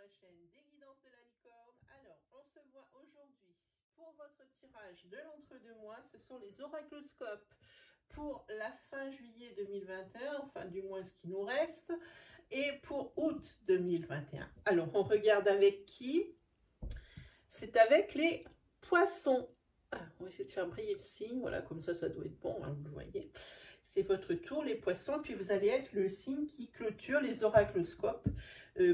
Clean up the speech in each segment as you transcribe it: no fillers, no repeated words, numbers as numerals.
la chaîne des guidances de la licorne. Alors, on se voit aujourd'hui pour votre tirage de l'entre-deux-mois. Ce sont les oracloscopes pour la fin juillet 2021, enfin du moins ce qui nous reste, et pour août 2021. Alors, on regarde avec qui? C'est avec les poissons. Ah, on va essayer de faire briller le signe, voilà, comme ça doit être bon, hein, vous le voyez. C'est votre tour, les poissons, puis vous allez être le signe qui clôture les oracloscopes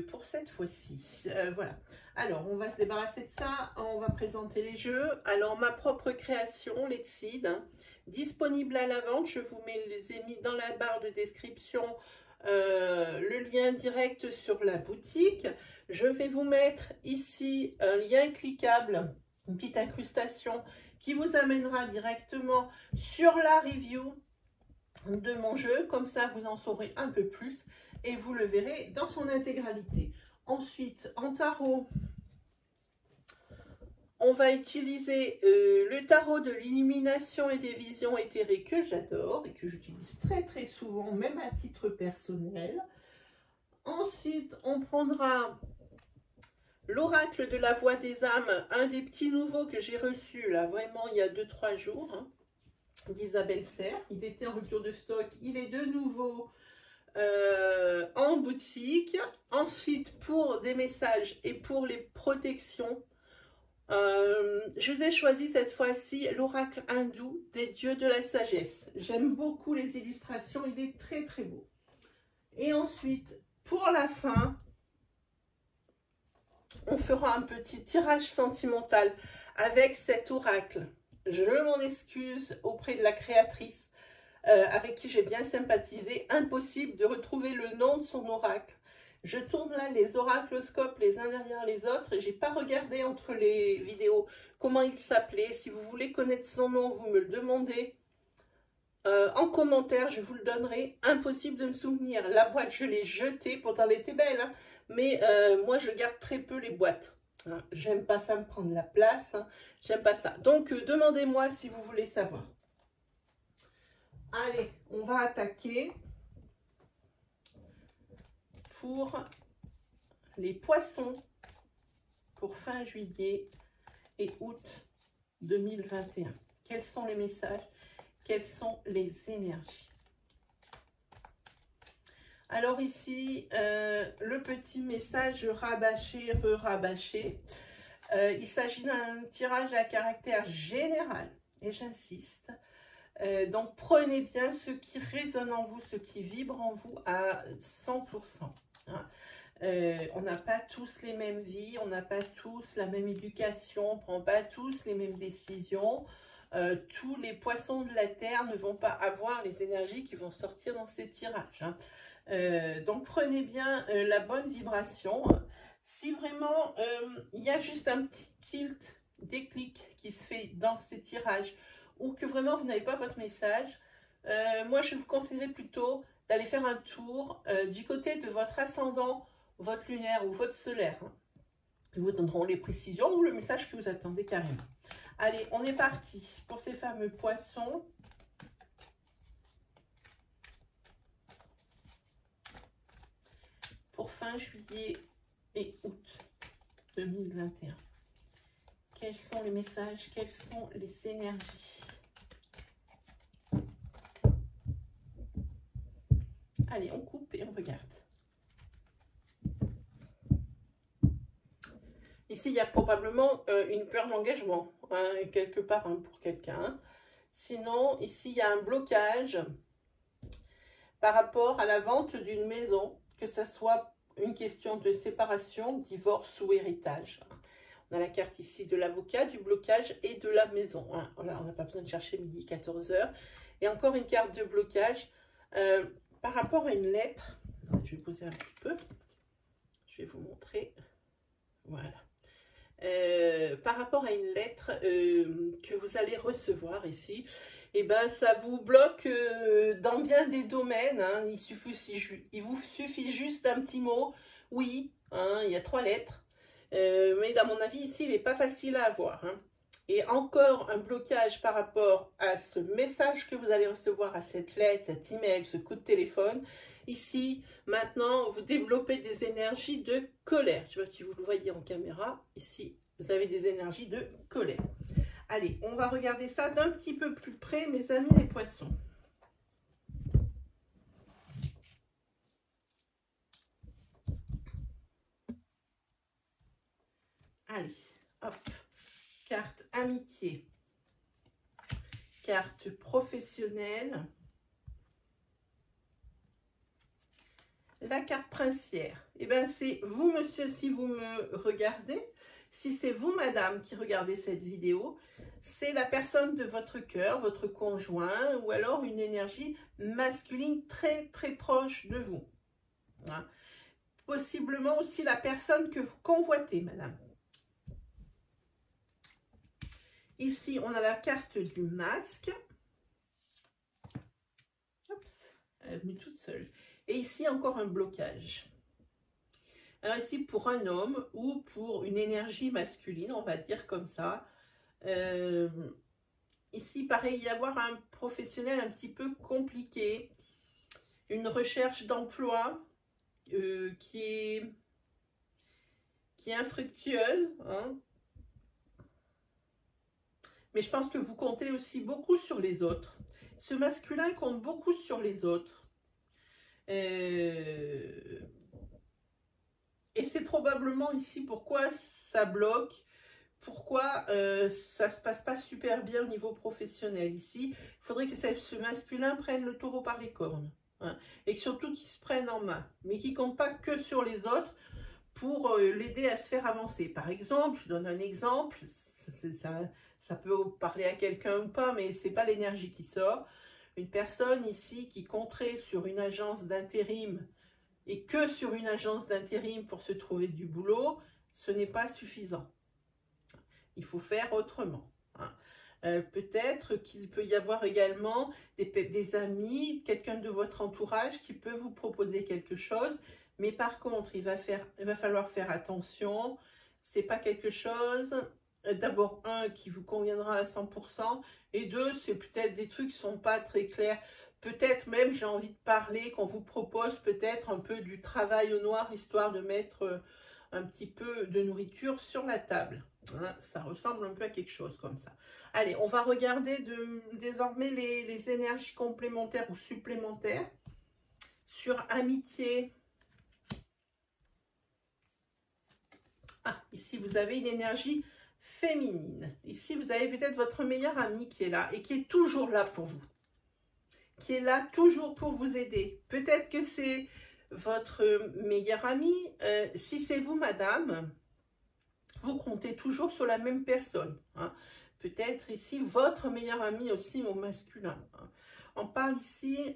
pour cette fois-ci. Voilà. Alors, on va se débarrasser de ça. On va présenter les jeux. Alors, ma propre création, Let's Seed, hein, disponible à la vente. Je vous les ai mis dans la barre de description. Le lien direct sur la boutique. Je vais vous mettre ici un lien cliquable, une petite incrustation qui vous amènera directement sur la review de mon jeu. Comme ça, vous en saurez un peu plus et vous le verrez dans son intégralité. Ensuite, en tarot, on va utiliser le tarot de l'illumination et des visions éthérées que j'adore et que j'utilise très souvent, même à titre personnel. Ensuite, on prendra l'oracle de la voix des âmes, un des petits nouveaux que j'ai reçu là, vraiment il y a 2-3 jours, hein, d'Isabelle Serre. Il était en rupture de stock, il est de nouveau en boutique. Ensuite, pour des messages et pour les protections, je vous ai choisi cette fois-ci l'oracle hindou des dieux de la sagesse. J'aime beaucoup les illustrations, il est très beau. Et ensuite, pour la fin, on fera un petit tirage sentimental avec cet oracle. Je m'en excuse auprès de la créatrice avec qui j'ai bien sympathisé. Impossible de retrouver le nom de son oracle. Je tourne là les oracloscopes les uns derrière les autres et j'ai pas regardé entre les vidéos comment il s'appelait. Si vous voulez connaître son nom, vous me le demandez en commentaire, je vous le donnerai. Impossible de me souvenir. La boîte, je l'ai jetée, pourtant elle était belle, hein, mais moi je garde très peu les boîtes. Hein. J'aime pas ça me prendre la place, hein. J'aime pas ça. Donc demandez-moi si vous voulez savoir. Allez, on va attaquer pour les poissons pour fin juillet et août 2021. Quels sont les messages? Quelles sont les énergies? Alors ici, le petit message rabâché, re-rabâché. Il s'agit d'un tirage à caractère général, et j'insiste. Donc prenez bien ce qui résonne en vous, ce qui vibre en vous à 100%. Hein. On n'a pas tous les mêmes vies, on n'a pas tous la même éducation, on ne prend pas tous les mêmes décisions. Tous les poissons de la terre ne vont pas avoir les énergies qui vont sortir dans ces tirages. Hein. Donc prenez bien la bonne vibration. Si vraiment il y a juste un petit tilt, déclic qui se fait dans ces tirages, ou que vraiment vous n'avez pas votre message, moi je vous conseillerais plutôt d'aller faire un tour du côté de votre ascendant, votre lunaire ou votre solaire. Hein. Ils vous donneront les précisions ou le message que vous attendez carrément. Allez, on est parti pour ces fameux poissons. Pour fin juillet et août 2021. Quels sont les messages? Quelles sont les énergies? Allez, on coupe et on regarde. Ici, il y a probablement une peur d'engagement, hein, quelque part hein, pour quelqu'un. Sinon, ici, il y a un blocage par rapport à la vente d'une maison, que ce soit une question de séparation, divorce ou héritage. On a la carte ici de l'avocat, du blocage et de la maison. Hein. Voilà, on n'a pas besoin de chercher midi, 14 h. Et encore une carte de blocage par rapport à une lettre. Je vais poser un petit peu. Je vais vous montrer. Voilà. Par rapport à une lettre que vous allez recevoir ici, et ben ça vous bloque dans bien des domaines. Hein. Il vous suffit juste d'un petit mot. Oui, hein, il y a 3 lettres. Mais dans mon avis, ici, il n'est pas facile à avoir. Hein. Et encore un blocage par rapport à ce message que vous allez recevoir, à cette lettre, cet email, ce coup de téléphone. Ici, maintenant, vous développez des énergies de colère. Je ne sais pas si vous le voyez en caméra. Ici, vous avez des énergies de colère. Allez, on va regarder ça d'un petit peu plus près, mes amis les poissons. Allez, hop. Carte amitié. Carte professionnelle. La carte princière. Eh bien, c'est vous, monsieur, si vous me regardez. Si c'est vous, madame, qui regardez cette vidéo, c'est la personne de votre cœur, votre conjoint, ou alors une énergie masculine très, très proche de vous. Hein. Possiblement aussi la personne que vous convoitez, madame. Ici, on a la carte du masque. Oups, elle est venue toute seule. Et ici, encore un blocage. Alors ici, pour un homme ou pour une énergie masculine, on va dire comme ça. Ici, pareil, il y avoir un professionnel un petit peu compliqué. Une recherche d'emploi qui est infructueuse. Hein. Mais je pense que vous comptez aussi beaucoup sur les autres. Ce masculin compte beaucoup sur les autres. Et c'est probablement ici pourquoi ça bloque, pourquoi ça ne se passe pas super bien au niveau professionnel. Ici, il faudrait que ce masculin prenne le taureau par les cornes. Hein, et surtout qu'il se prenne en main, mais qu'il ne compte pas que sur les autres pour l'aider à se faire avancer. Par exemple, je donne un exemple, ça peut parler à quelqu'un ou pas, mais ce n'est pas l'énergie qui sort. Une personne ici qui compterait sur une agence d'intérim et que sur une agence d'intérim pour se trouver du boulot, ce n'est pas suffisant. Il faut faire autrement. Hein. Peut-être qu'il peut y avoir également des amis, quelqu'un de votre entourage qui peut vous proposer quelque chose, mais par contre, il va falloir faire attention. C'est pas quelque chose, d'abord, un, qui vous conviendra à 100%, et deux, c'est peut-être des trucs qui ne sont pas très clairs. Peut-être même, j'ai envie de parler, qu'on vous propose peut-être un peu du travail au noir, histoire de mettre un petit peu de nourriture sur la table. Hein, ça ressemble un peu à quelque chose comme ça. Allez, on va regarder désormais les énergies complémentaires ou supplémentaires sur amitié. Ah, ici, vous avez une énergie féminine. Ici, vous avez peut-être votre meilleur ami qui est là et qui est toujours là pour vous. Qui est là toujours pour vous aider. Peut-être que c'est votre meilleur ami. Si c'est vous, madame, vous comptez toujours sur la même personne. Hein. Peut-être ici, votre meilleur ami aussi au masculin. Hein. On parle ici,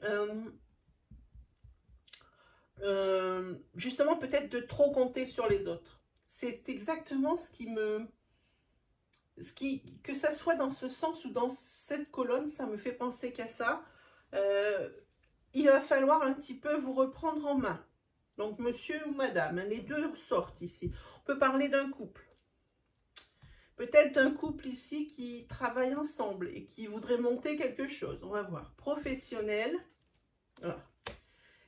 justement, peut-être de trop compter sur les autres. C'est exactement ce qui me... que ça soit dans ce sens ou dans cette colonne, ça me fait penser qu'à ça. Il va falloir un petit peu vous reprendre en main. Donc, monsieur ou madame, hein, les deux sortent ici. On peut parler d'un couple. Peut-être d'un couple ici qui travaille ensemble et qui voudrait monter quelque chose. On va voir. Professionnel. Voilà.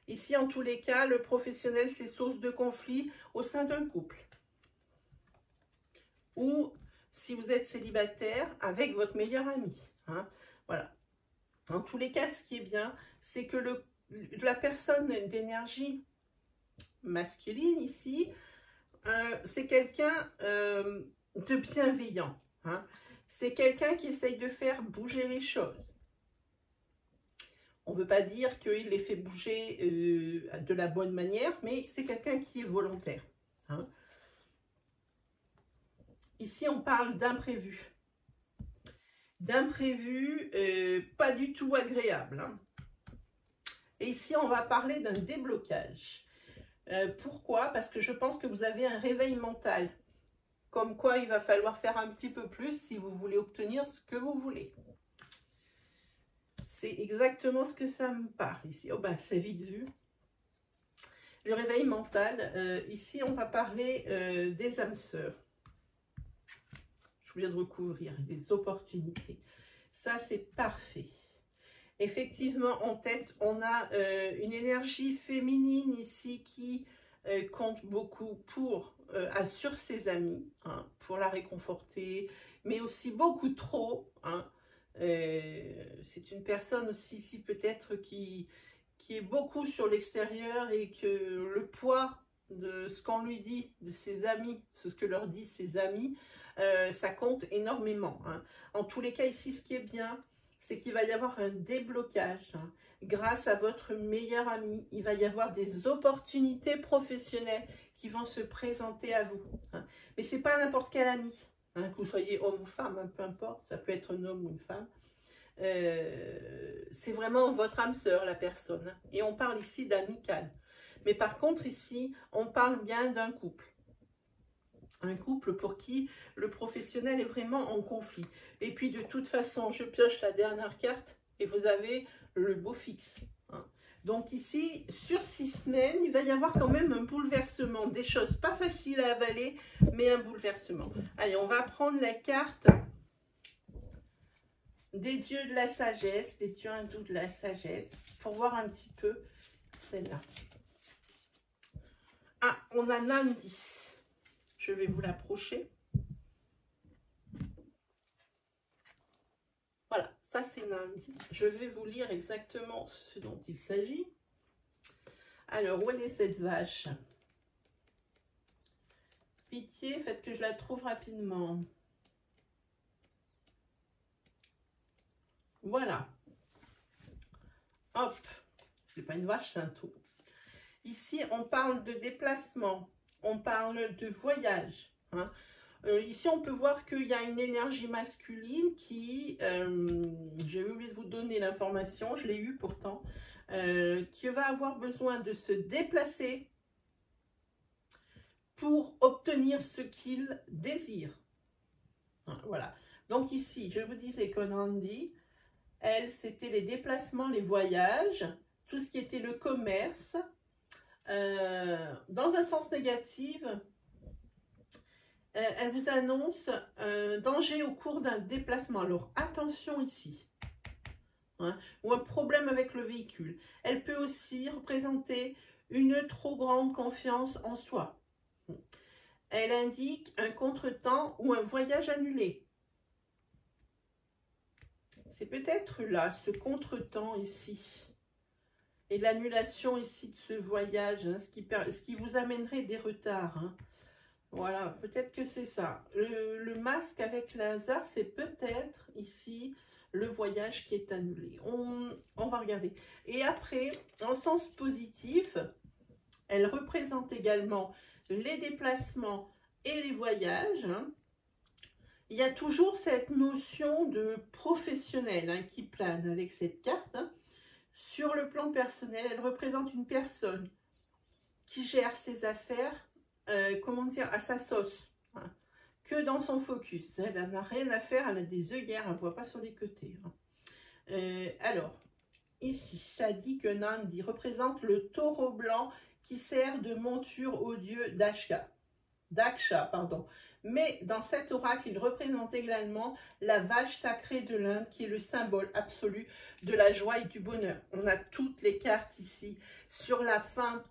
Ici, en tous les cas, le professionnel, c'est source de conflit au sein d'un couple. Ou si vous êtes célibataire, avec votre meilleur ami. Hein. Voilà. En tous les cas, ce qui est bien, c'est que la personne d'énergie masculine ici, c'est quelqu'un de bienveillant. Hein. C'est quelqu'un qui essaye de faire bouger les choses. On ne veut pas dire qu'il les fait bouger de la bonne manière, mais c'est quelqu'un qui est volontaire. Hein. Ici, on parle d'imprévu. D'imprévu, pas du tout agréable. Hein. Et ici, on va parler d'un déblocage. Pourquoi? Parce que je pense que vous avez un réveil mental. Comme quoi, il va falloir faire un petit peu plus si vous voulez obtenir ce que vous voulez. C'est exactement ce que ça me parle ici. Oh ben, c'est vite vu. Le réveil mental. Ici, on va parler des âmes sœurs. Je suis obligée de recouvrir des opportunités. Ça, c'est parfait. Effectivement, en tête, on a une énergie féminine ici qui compte beaucoup sur ses amis, hein, pour la réconforter, mais aussi beaucoup trop. Hein. C'est une personne aussi ici peut-être qui est beaucoup sur l'extérieur et que le poids de ce qu'on lui dit, de ses amis, ce que leur disent ses amis, ça compte énormément. Hein. En tous les cas, ici, ce qui est bien, c'est qu'il va y avoir un déblocage. Hein. Grâce à votre meilleur ami, il va y avoir des opportunités professionnelles qui vont se présenter à vous. Hein. Mais ce n'est pas n'importe quel ami. Hein, que vous soyez homme ou femme, hein, peu importe, ça peut être un homme ou une femme. C'est vraiment votre âme sœur, la personne. Hein. Et on parle ici d'amical. Mais par contre, ici, on parle bien d'un couple. Un couple pour qui le professionnel est vraiment en conflit. Et puis, de toute façon, je pioche la dernière carte et vous avez le beau fixe. Hein. Donc ici, sur 6 semaines, il va y avoir quand même un bouleversement. Des choses pas faciles à avaler, mais un bouleversement. Allez, on va prendre la carte des dieux de la sagesse, des dieux hindous de la sagesse, pour voir un petit peu celle-là. Ah, on a Nandi. Je vais vous l'approcher. Voilà, ça c'est Nandi. Je vais vous lire exactement ce dont il s'agit. Alors, où est cette vache? Pitié, faites que je la trouve rapidement. Voilà. Hop, c'est pas une vache, c'est un taureau. Ici, on parle de déplacement, on parle de voyage. Hein. Ici, on peut voir qu'il y a une énergie masculine qui, j'ai oublié de vous donner l'information, je l'ai eu pourtant, qui va avoir besoin de se déplacer pour obtenir ce qu'il désire. Hein, voilà. Donc ici, je vous disais que Nandi, elle, c'était les déplacements, les voyages, tout ce qui était le commerce. Dans un sens négatif, elle vous annonce danger au cours d'un déplacement. Alors attention ici, hein, ou un problème avec le véhicule. Elle peut aussi représenter une trop grande confiance en soi. Elle indique un contretemps ou un voyage annulé. C'est peut-être là, ce contretemps ici. Et l'annulation ici de ce voyage, hein, ce qui vous amènerait des retards. Hein. Voilà, peut-être que c'est ça. Le masque avec le hasard, c'est peut-être ici le voyage qui est annulé. On va regarder. Et après, en sens positif, elle représente également les déplacements et les voyages. Hein. Il y a toujours cette notion de professionnel, hein, qui plane avec cette carte. Hein. Sur le plan personnel, elle représente une personne qui gère ses affaires, comment dire, à sa sauce, hein, que dans son focus. Elle n'a rien à faire, elle a des œillères, elle ne voit pas sur les côtés. Hein. Alors, ici, ça dit que Nandi représente le taureau blanc qui sert de monture au dieu Daksha. Mais dans cet oracle, il représente également la vache sacrée de l'Inde qui est le symbole absolu de la joie et du bonheur. On a toutes les cartes ici sur la fin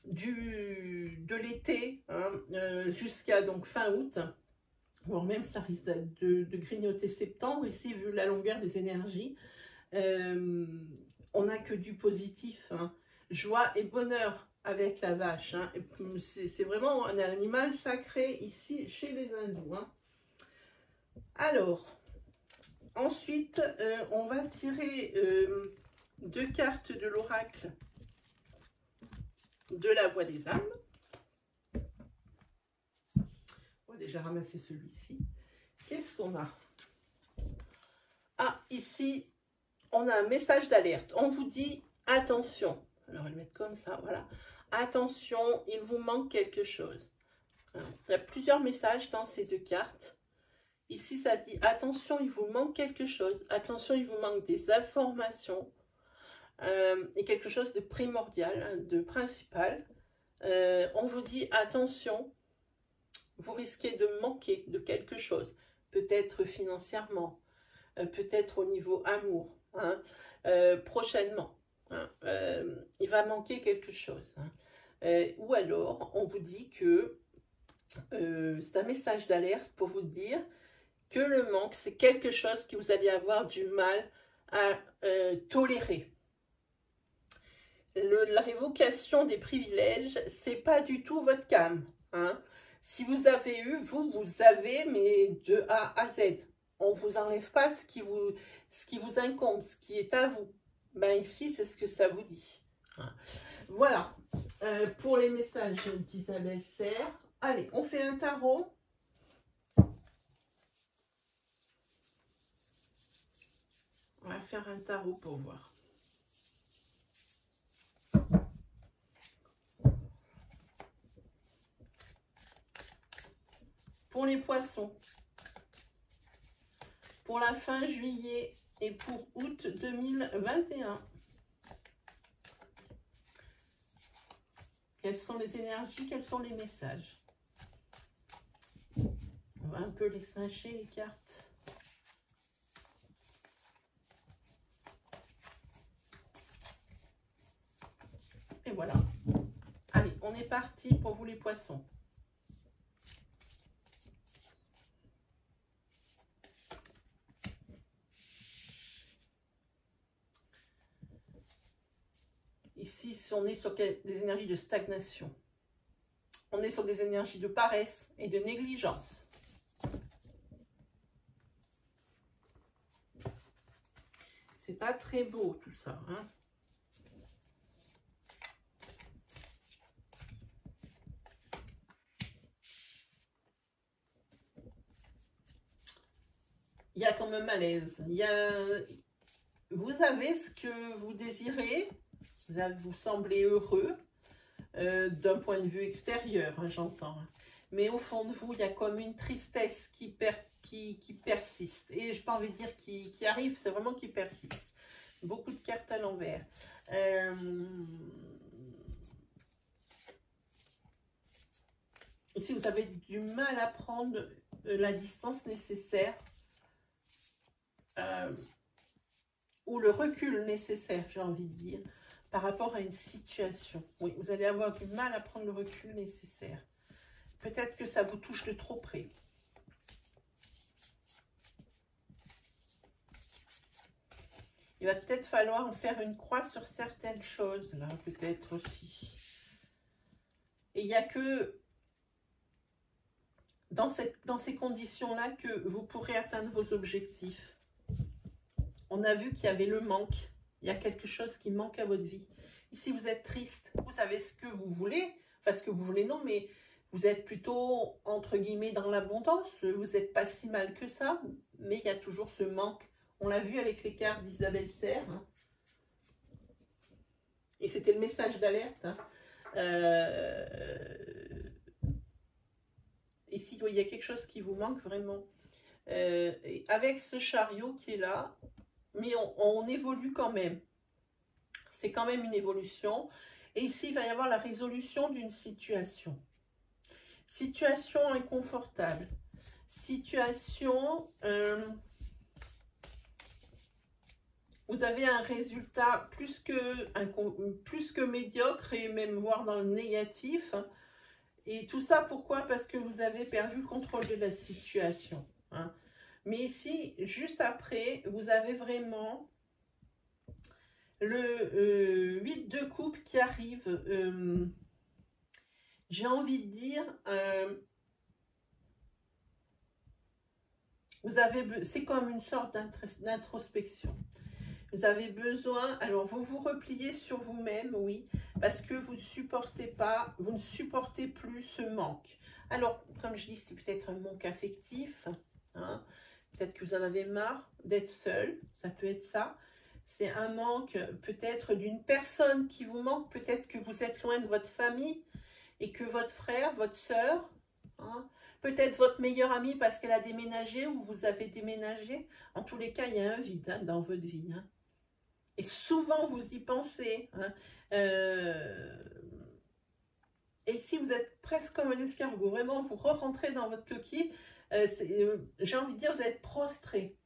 de l'été, hein, jusqu'à donc fin août. Bon, même ça risque de grignoter septembre ici vu la longueur des énergies. On n'a que du positif, hein. Joie et bonheur avec la vache. Hein. C'est vraiment un animal sacré ici chez les hindous. Hein. Alors, ensuite, on va tirer 2 cartes de l'oracle de la voix des âmes. On va déjà ramasser celui-ci. Qu'est-ce qu'on a? Ah, ici, on a un message d'alerte. On vous dit attention. Alors, on va le mettre comme ça, voilà. Attention, il vous manque quelque chose. Il y a plusieurs messages dans ces 2 cartes. Ici, ça dit attention, il vous manque quelque chose. Attention, il vous manque des informations. Et quelque chose de primordial, de principal. On vous dit attention, vous risquez de manquer de quelque chose. Peut-être financièrement, peut-être au niveau amour. hein, prochainement. Hein. Il va manquer quelque chose. Hein. Ou alors, on vous dit que c'est un message d'alerte pour vous dire que le manque, c'est quelque chose que vous allez avoir du mal à tolérer. La révocation des privilèges, c'est pas du tout votre cam. Hein. Si vous avez eu, vous avez, mais de A à Z. On ne vous enlève pas ce qui vous incombe, ce qui est à vous. Ben ici, c'est ce que ça vous dit. Hein. Voilà, pour les messages d'Isabelle Serre. Allez, on fait un tarot. On va faire un tarot pour voir. Pour les poissons, pour la fin juillet et pour août 2021. Quelles sont les énergies, quels sont les messages? On va un peu les cincher, les cartes. Et voilà. Allez, on est parti pour vous les poissons. Ici, on est sur des énergies de stagnation. On est sur des énergies de paresse et de négligence. C'est pas très beau tout ça. Hein. Il y a comme un malaise. Vous avez ce que vous désirez. Vous semblez heureux d'un point de vue extérieur, hein, j'entends. Mais au fond de vous, il y a comme une tristesse qui persiste. Et je n'ai pas envie de dire qui arrive, c'est vraiment qui persiste. Beaucoup de cartes à l'envers. Ici, vous avez du mal à prendre la distance nécessaire ou le recul nécessaire, j'ai envie de dire, par rapport à une situation. Oui, vous allez avoir du mal à prendre le recul nécessaire. Peut-être que ça vous touche de trop près. Il va peut-être falloir en faire une croix sur certaines choses, là, peut-être aussi. Et il n'y a que dans ces conditions-là que vous pourrez atteindre vos objectifs. On a vu qu'il y avait le manque. Il y a quelque chose qui manque à votre vie. Ici, vous êtes triste. Vous savez ce que vous voulez. Enfin, ce que vous voulez, non, mais vous êtes plutôt, entre guillemets, dans l'abondance. Vous n'êtes pas si mal que ça. Mais il y a toujours ce manque. On l'a vu avec les cartes d'Isabelle Serre. Et c'était le message d'alerte. Hein. Ici, il y a quelque chose qui vous manque vraiment. Avec ce chariot qui est là, mais on évolue quand même. C'est quand même une évolution. Et ici, il va y avoir la résolution d'une situation. Situation inconfortable. Situation... vous avez un résultat plus que médiocre et même voire dans le négatif. Et tout ça, pourquoi? Parce que vous avez perdu le contrôle de la situation. Hein. Mais ici, juste après, vous avez vraiment le 8 de coupe qui arrive. J'ai envie de dire, c'est comme une sorte d'introspection. Vous avez besoin, alors vous vous repliez sur vous-même, oui, parce que vous ne supportez plus ce manque. Alors, comme je dis, c'est peut-être un manque affectif, hein. Peut-être que vous en avez marre d'être seul, ça peut être ça. C'est un manque peut-être d'une personne qui vous manque, peut-être que vous êtes loin de votre famille et que votre frère, votre soeur, hein, peut-être votre meilleure amie parce qu'elle a déménagé ou vous avez déménagé. En tous les cas, il y a un vide, hein, dans votre vie. Hein. Et souvent, vous y pensez. Hein. Et ici, vous êtes presque comme un escargot. Vraiment, vous re-rentrez dans votre coquille. J'ai envie de dire, vous êtes prostré.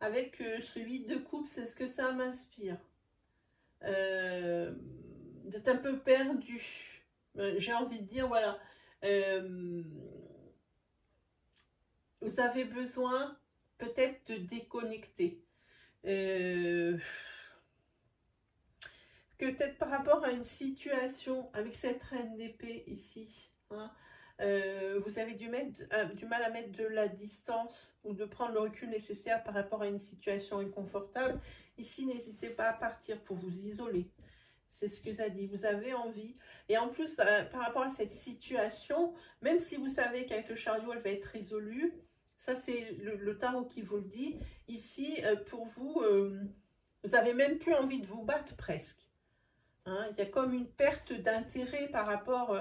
avec ce 8 de coupe, c'est ce que ça m'inspire. D'être un peu perdu. J'ai envie de dire, voilà. Vous avez besoin peut-être de déconnecter. Que peut-être par rapport à une situation avec cette reine d'épée ici, hein, vous avez du mal à mettre de la distance ou de prendre le recul nécessaire par rapport à une situation inconfortable. Ici, n'hésitez pas à partir pour vous isoler. C'est ce que ça dit. Vous avez envie. Et en plus, par rapport à cette situation, même si vous savez qu'avec le chariot, elle va être résolue, ça c'est le tarot qui vous le dit. Ici, pour vous, vous n'avez même plus envie de vous battre presque. Hein, il y a comme une perte d'intérêt par rapport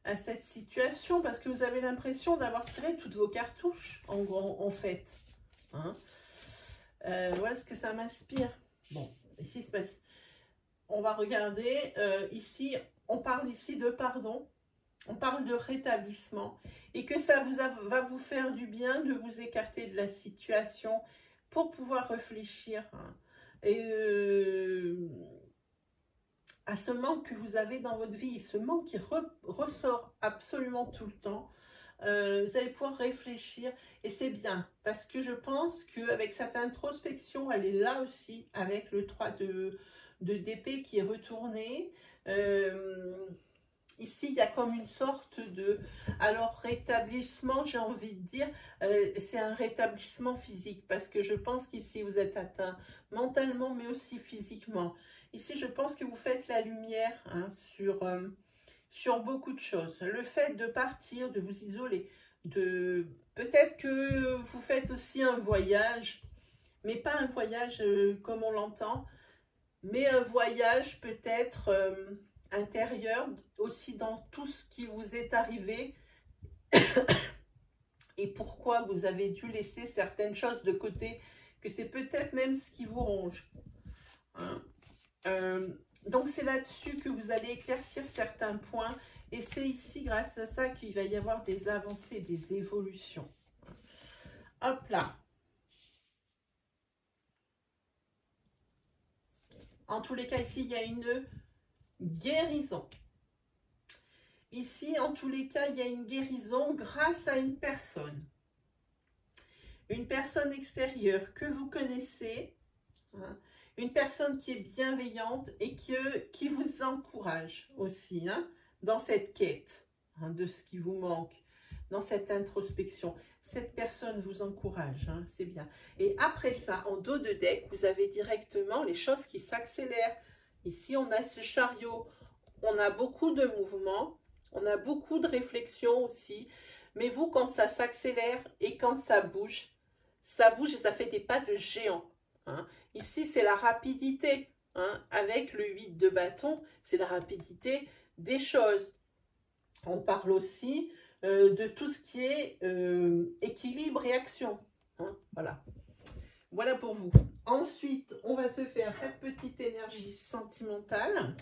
à cette situation parce que vous avez l'impression d'avoir tiré toutes vos cartouches en fait. Hein. Voilà ce que ça m'inspire. Bon, ici se passe. On va regarder ici, on parle ici de pardon, on parle de rétablissement et que ça va vous faire du bien de vous écarter de la situation pour pouvoir réfléchir. Hein. Et à ce manque que vous avez dans votre vie, ce manque qui ressort absolument tout le temps, vous allez pouvoir réfléchir et c'est bien parce que je pense qu'avec cette introspection, elle est là aussi avec le 3 d'épée qui est retourné. Ici, il y a comme une sorte de... Alors, rétablissement, j'ai envie de dire, c'est un rétablissement physique parce que je pense qu'ici, vous êtes atteint mentalement, mais aussi physiquement. Ici, je pense que vous faites la lumière hein, sur beaucoup de choses. Le fait de partir, de vous isoler, peut-être que vous faites aussi un voyage, mais pas un voyage comme on l'entend, mais un voyage peut-être intérieur, aussi dans tout ce qui vous est arrivé et pourquoi vous avez dû laisser certaines choses de côté, que c'est peut-être même ce qui vous ronge. Hein. Donc c'est là-dessus que vous allez éclaircir certains points et c'est ici grâce à ça qu'il va y avoir des avancées, des évolutions. Hop là. En tous les cas, ici, il y a une guérison. Ici, en tous les cas, il y a une guérison grâce à une personne. Une personne extérieure que vous connaissez. Hein, une personne qui est bienveillante et qui vous encourage aussi hein, dans cette quête hein, de ce qui vous manque, dans cette introspection. Cette personne vous encourage, hein, c'est bien. Et après ça, en dos de deck, vous avez directement les choses qui s'accélèrent. Ici, on a ce chariot, on a beaucoup de mouvements, on a beaucoup de réflexions aussi. Mais vous, quand ça s'accélère et quand ça bouge et ça fait des pas de géant. Hein. Ici, c'est la rapidité. Hein. Avec le 8 de bâton, c'est la rapidité des choses. On parle aussi de tout ce qui est équilibre et action. Hein. Voilà. Voilà pour vous. Ensuite, on va se faire cette petite énergie sentimentale.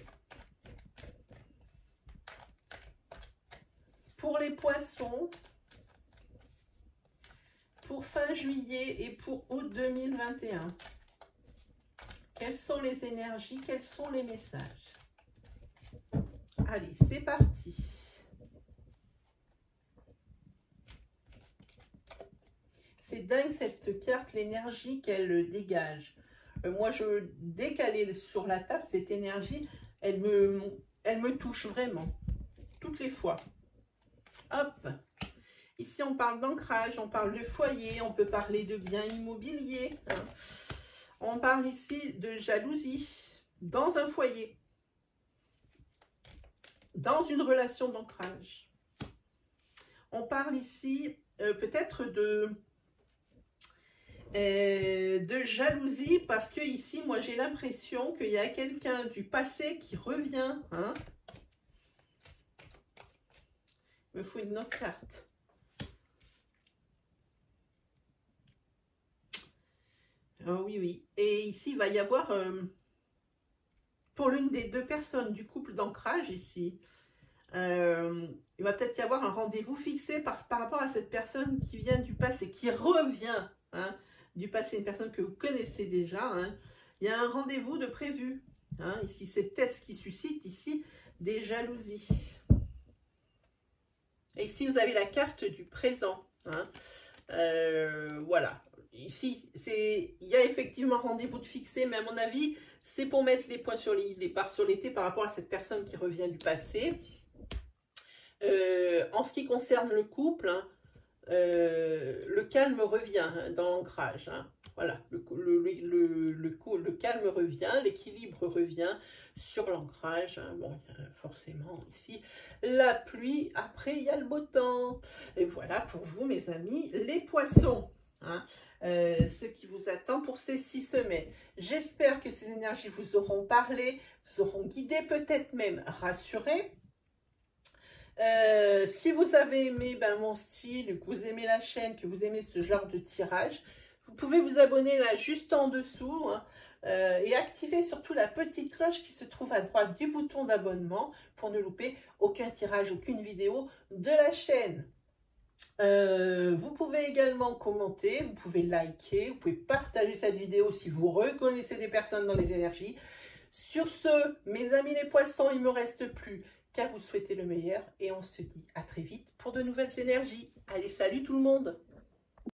Pour les poissons, pour fin juillet et pour août 2021. Quelles sont les énergies? Quels sont les messages? Allez, c'est parti. C'est dingue cette carte, l'énergie qu'elle dégage. Moi, dès qu'elle est sur la table, cette énergie, elle me touche vraiment. Toutes les fois. Hop. Ici, on parle d'ancrage, on parle de foyer, on peut parler de biens immobiliers. Hein. On parle ici de jalousie dans un foyer, dans une relation d'ancrage. On parle ici peut-être de jalousie parce que ici, moi, j'ai l'impression qu'il y a quelqu'un du passé qui revient. Hein. Il me faut une autre carte. Oh, oui, oui. Et ici, il va y avoir, pour l'une des deux personnes du couple d'ancrage ici, il va peut-être y avoir un rendez-vous fixé par rapport à cette personne qui vient du passé, qui revient. Hein. du passé, une personne que vous connaissez déjà, hein, il y a un rendez-vous de prévu. Hein, ici, c'est peut-être ce qui suscite ici des jalousies. Et ici, vous avez la carte du présent. Hein. Voilà. Ici, il y a effectivement un rendez-vous de fixé, mais à mon avis, c'est pour mettre les points sur les barres sur les T par rapport à cette personne qui revient du passé. En ce qui concerne le couple, hein, le calme revient hein, dans l'ancrage. Hein. Voilà, le calme revient, l'équilibre revient sur l'ancrage. Hein. Bon, forcément ici, la pluie, après il y a le beau temps. Et voilà pour vous mes amis, les poissons. Hein. Ce qui vous attend pour ces 6 semaines. J'espère que ces énergies vous auront parlé, vous auront guidé, peut-être même rassuré. Si vous avez aimé mon style, que vous aimez la chaîne, que vous aimez ce genre de tirage, vous pouvez vous abonner là juste en dessous hein, et activer surtout la petite cloche qui se trouve à droite du bouton d'abonnement pour ne louper aucun tirage, aucune vidéo de la chaîne. Vous pouvez également commenter, vous pouvez liker, vous pouvez partager cette vidéo si vous reconnaissez des personnes dans les énergies. Sur ce, mes amis les poissons, il ne me reste plus qu'à vous souhaiter le meilleur et on se dit à très vite pour de nouvelles énergies. Allez, salut tout le monde!